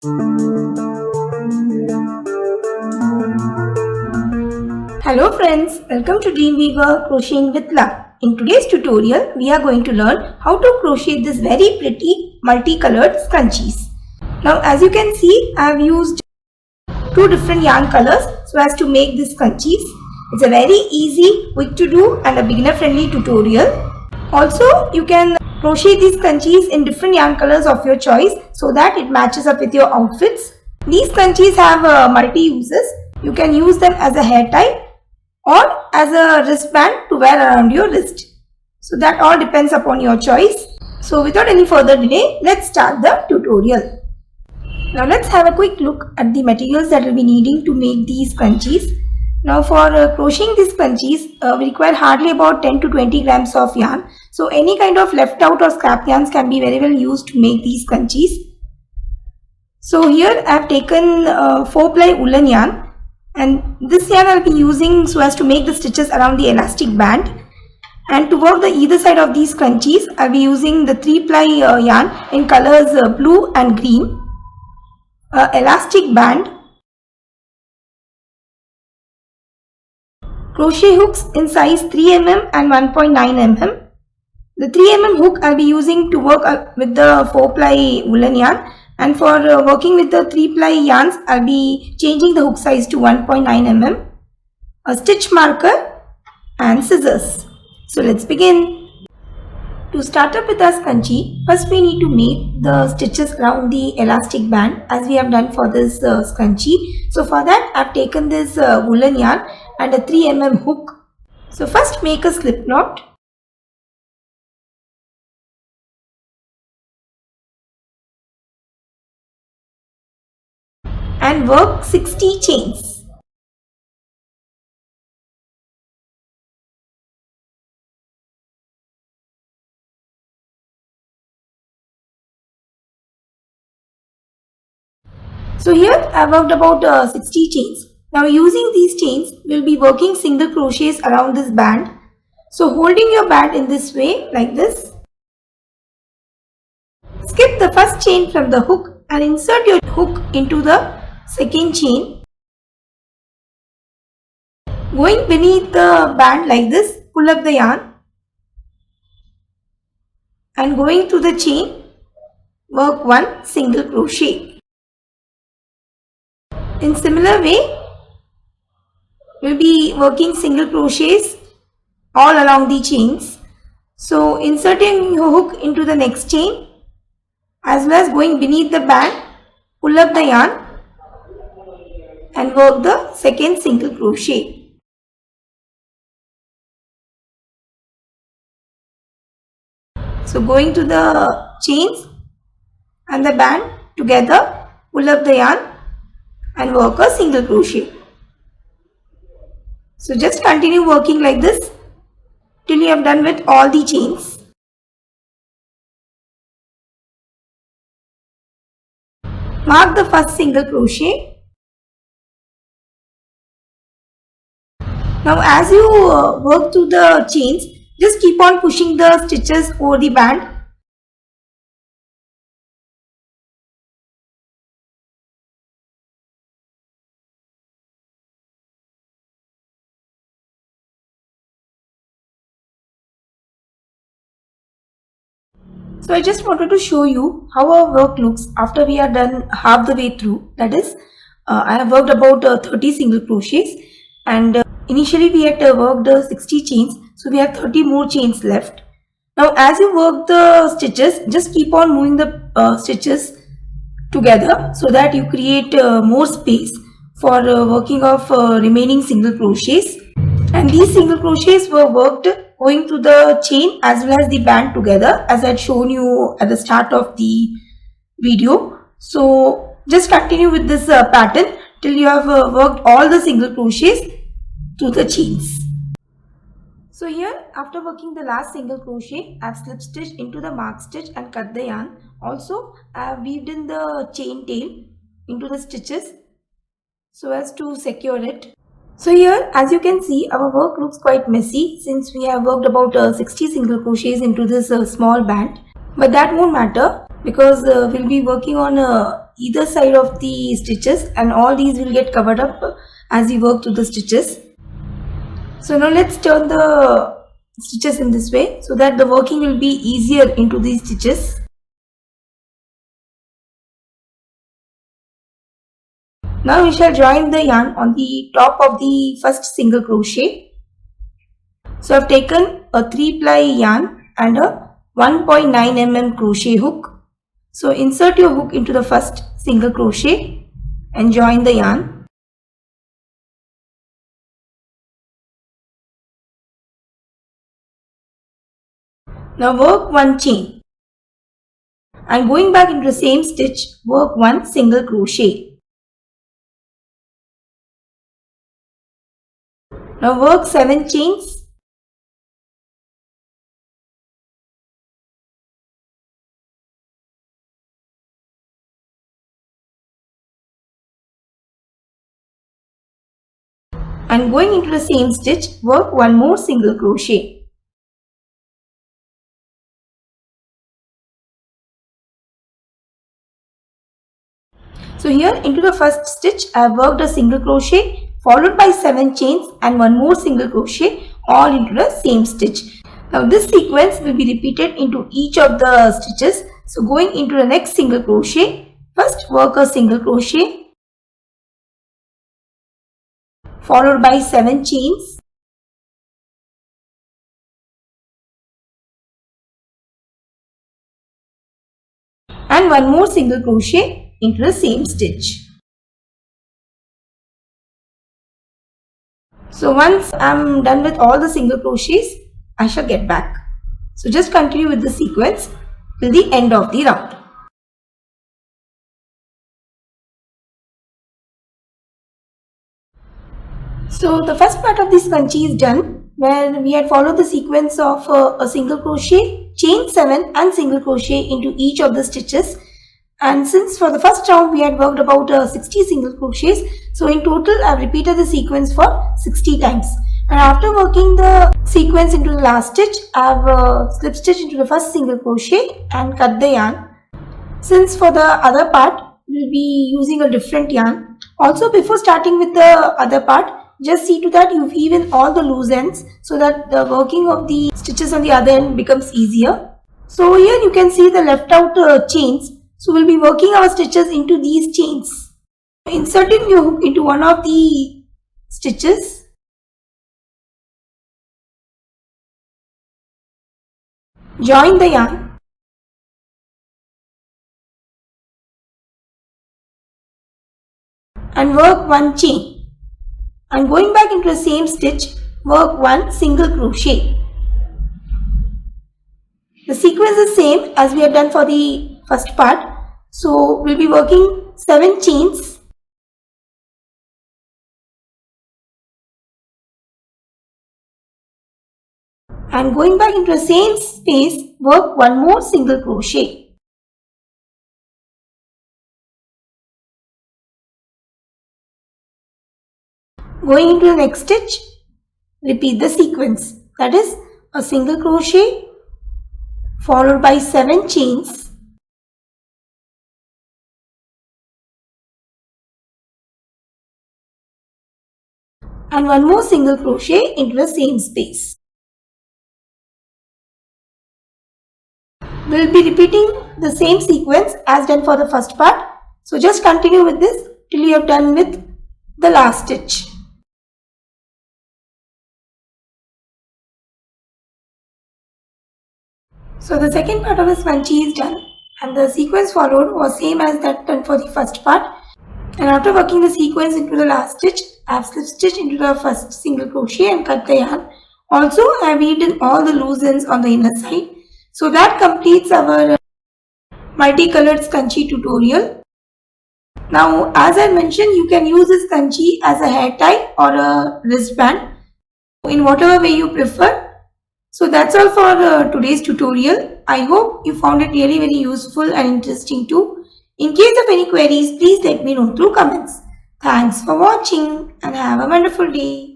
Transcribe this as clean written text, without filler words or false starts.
Hello friends, welcome to Dreamweaver Crocheting with Love. In today's tutorial, we are going to learn how to crochet this very pretty multicolored scrunchies. Now as you can see, I have used two different yarn colors so as to make these scrunchies. It's a very easy, quick to do and a beginner friendly tutorial. Also, you can crochet these scrunchies in different yarn colors of your choice so that it matches up with your outfits. These scrunchies have multi uses. You can use them as a hair tie or as a wristband to wear around your wrist. So that all depends upon your choice. So without any further delay, let's start the tutorial. Now let's have a quick look at the materials that we'll be needing to make these scrunchies. Now for crocheting these scrunchies, we require hardly about 10 to 20 grams of yarn. So any kind of left out or scrap yarns can be very well used to make these scrunchies. So here I have taken 4-ply woolen yarn, and this yarn I'll be using so as to make the stitches around the elastic band. And to work the either side of these scrunchies, I'll be using the 3-ply yarn in colors blue and green, elastic band, crochet hooks in size 3 mm and 1.9 mm. The 3 mm hook I'll be using to work with the 4-ply woolen yarn, and for working with the 3-ply yarns I'll be changing the hook size to 1.9 mm, a stitch marker and scissors. So let's begin. To start up with our scrunchie, first we need to make the stitches around the elastic band as we have done for this scrunchie. So for that I've taken this woolen yarn and a 3 mm hook. So first make a slip knot. And work 60 chains. So here I worked about 60 chains. Now using these chains, we'll be working single crochets around this band. So holding your band in this way, like this. Skip the first chain from the hook and insert your hook into the second chain. Going beneath the band like this, pull up the yarn. And going to the chain, work one single crochet. In similar way, we'll be working single crochets all along the chains. So inserting your hook into the next chain as well as going beneath the band, pull up the yarn and work the second single crochet. So going to the chains and the band together, pull up the yarn and work a single crochet. So just continue working like this till you have done with all the chains. Mark the first single crochet. Now as you work through the chains, just keep on pushing the stitches over the band. So I just wanted to show you how our work looks after we are done half the way through. That is, I have worked about 30 single crochets, and initially we had worked 60 chains, so we have 30 more chains left. Now as you work the stitches, just keep on moving the stitches together so that you create more space for working of remaining single crochets. And these single crochets were worked going through the chain as well as the band together, as I had shown you at the start of the video. So just continue with this pattern till you have worked all the single crochets through the chains. So here, after working the last single crochet, I have slip stitched into the mark stitch and cut the yarn. Also, I have weaved in the chain tail into the stitches so as to secure it. So here, as you can see, our work looks quite messy since we have worked about 60 single crochets into this small band. But that won't matter because we'll be working on either side of the stitches, and all these will get covered up as we work through the stitches. So now let's turn the stitches in this way so that the working will be easier into these stitches. Now we shall join the yarn on the top of the first single crochet. So I've taken a 3-ply yarn and a 1.9 mm crochet hook. So insert your hook into the first single crochet and join the yarn. Now work 1 chain and going back into the same stitch, work 1 single crochet. Now work 7 chains. And going into the same stitch, work 1 more single crochet. So here into the first stitch, I have worked a single crochet followed by 7 chains and 1 more single crochet all into the same stitch. Now this sequence will be repeated into each of the stitches. So going into the next single crochet, first work a single crochet followed by 7 chains. And 1 more single crochet into the same stitch. So once I am done with all the single crochets, I shall get back. So just continue with the sequence till the end of the round. So the first part of this scrunchie is done, where we had followed the sequence of a single crochet, chain 7 and single crochet into each of the stitches. And since for the first round we had worked about 60 single crochets, so in total I have repeated the sequence for 60 times. And after working the sequence into the last stitch, I have slip stitched into the first single crochet and cut the yarn. Since for the other part we will be using a different yarn. Also before starting with the other part, just see to that you weave in all the loose ends so that the working of the stitches on the other end becomes easier. So here you can see the left out chains. So we'll be working our stitches into these chains. Inserting your hook into one of the stitches. Join the yarn. And work 1 chain. And going back into the same stitch, work 1 single crochet. The sequence is same as we had done for the first part. So we'll be working 7 chains. And going back into the same space, work 1 more single crochet. Going into the next stitch, repeat the sequence, that is a single crochet followed by 7 chains and 1 more single crochet into the same space. We will be repeating the same sequence as done for the first part. So just continue with this till you have done with the last stitch. So the second part of the scrunchie is done and the sequence followed was same as that done for the first part. And after working the sequence into the last stitch, I have slip stitched into the first single crochet and cut the yarn. Also I have weaved in all the loose ends on the inner side. So that completes our multicolored scrunchie tutorial. Now as I mentioned, you can use this scrunchie as a hair tie or a wristband in whatever way you prefer. So that's all for today's tutorial. I hope you found it really very useful and interesting too. In case of any queries, please let me know through comments. Thanks for watching and have a wonderful day.